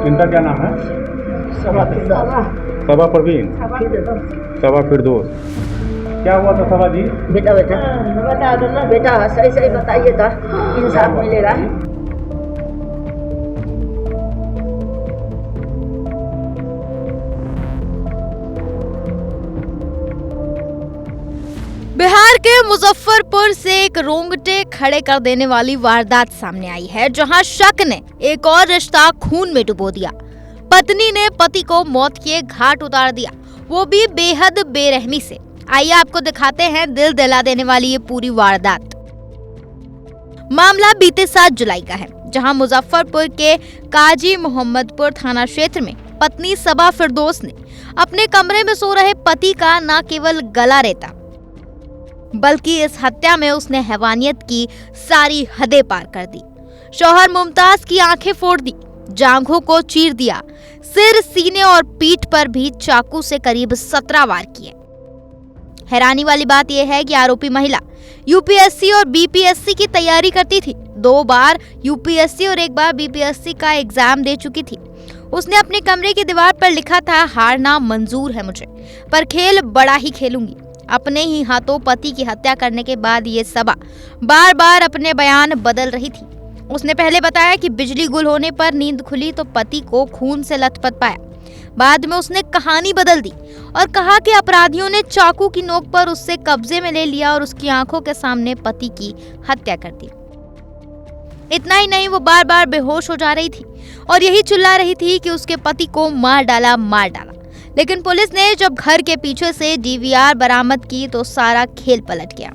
इनका क्या नाम है? सबा परवीन, सबा फिरदौस। क्या हुआ था सबा जी? बेटा बता दो ना बेटा, सही सही बताइए तो इंसाफ मिलेगा। बिहार के मुजफ्फरपुर से एक रोंगटे खड़े कर देने वाली वारदात सामने आई है, जहां शक ने एक और रिश्ता खून में डुबो दिया। पत्नी ने पति को मौत के घाट उतार दिया, वो भी बेहद बेरहमी से। आइए आपको दिखाते हैं दिल दिला देने वाली ये पूरी वारदात। मामला बीते 7 जुलाई का है, जहां मुजफ्फरपुर के काजी मोहम्मदपुर थाना क्षेत्र में पत्नी सबा फिरदौस ने अपने कमरे में सो रहे पति का न केवल गला रेता, बल्कि इस हत्या में उसने हैवानियत की सारी हदें पार कर दी। शौहर मुमताज की आंखें फोड़ दी, जांघों को चीर दिया, सिर, सीने और पीठ पर भी चाकू से करीब 17 वार किए। हैरानी वाली बात यह है कि आरोपी महिला यूपीएससी और बीपीएससी की तैयारी करती थी। 2 बार यूपीएससी और 1 बार बीपीएससी का एग्जाम दे चुकी थी। उसने अपने कमरे की दीवार पर लिखा था, हारना मंजूर है मुझे, पर खेल बड़ा ही खेलूंगी। अपने ही हाथों पति की हत्या करने के बाद ये सबा बार बार अपने बयान बदल रही थी। उसने पहले बताया कि बिजली गुल होने पर नींद खुली तो पति को खून से लथपथ पाया। बाद में उसने कहानी बदल दी और कहा कि अपराधियों ने चाकू की नोक पर उससे कब्जे में ले लिया और उसकी आंखों के सामने पति की हत्या कर दी। इतना ही नहीं, वो बार बार बेहोश हो जा रही थी और यही चिल्ला रही थी कि उसके पति को मार डाला, मार डाला। लेकिन पुलिस ने जब घर के पीछे से डीवीआर बरामद की तो सारा खेल पलट गया।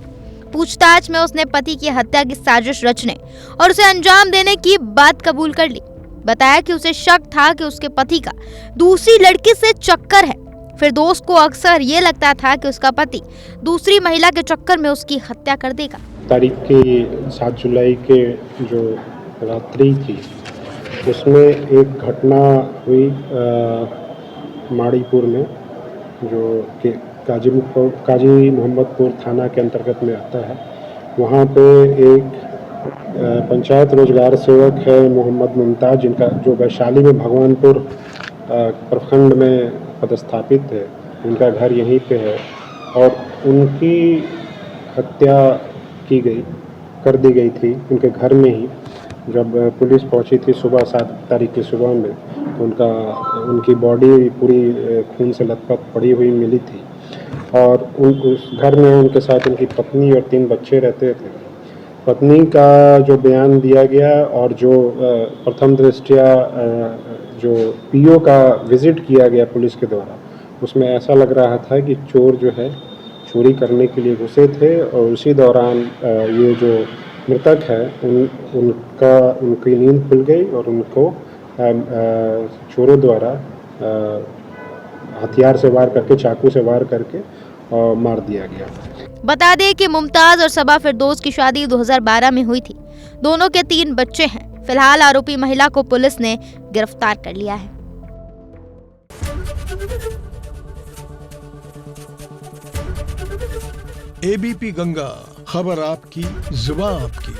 पूछताछ में उसने पति की हत्या की साजिश रचने और उसे अंजाम देने की बात कबूल कर ली। बताया कि उसे शक था कि उसके पति का दूसरी लड़की से चक्कर है। फिरदौस को अक्सर ये लगता था कि उसका पति दूसरी महिला के चक्कर में उसकी हत्या कर देगा। तारीख की 7 जुलाई के जो रात्रि थी उसमें एक घटना हुई माड़ीपुर में, जो कि काजी मोहम्मदपुर थाना के अंतर्गत में आता है। वहाँ पे एक पंचायत रोजगार सेवक है मोहम्मद मुमताज, जिनका जो वैशाली में भगवानपुर प्रखंड में पदस्थापित है। उनका घर यहीं पे है और उनकी हत्या कर दी गई थी उनके घर में ही। जब पुलिस पहुंची थी सुबह 7 तारीख की सुबह में, तो उनकी बॉडी पूरी खून से लथपथ पड़ी हुई मिली थी और उस घर में उनके साथ उनकी पत्नी और 3 बच्चे रहते थे। पत्नी का जो बयान दिया गया और जो प्रथम दृष्टया जो पीओ का विजिट किया गया पुलिस के द्वारा, उसमें ऐसा लग रहा था कि चोर जो है चोरी करने के लिए घुसे थे और उसी दौरान ये जो मृतक है उनकी नींद खुल गई और उनको चोरों द्वारा हथियार से वार करके, चाकू से वार करके मार दिया गया। बता दें कि मुमताज और सबा फिरदौस की शादी 2012 में हुई थी। दोनों के 3 बच्चे हैं। फिलहाल आरोपी महिला को पुलिस ने गिरफ्तार कर लिया है। एबीपी गंगा, खबर आपकी, जुबान आपकी।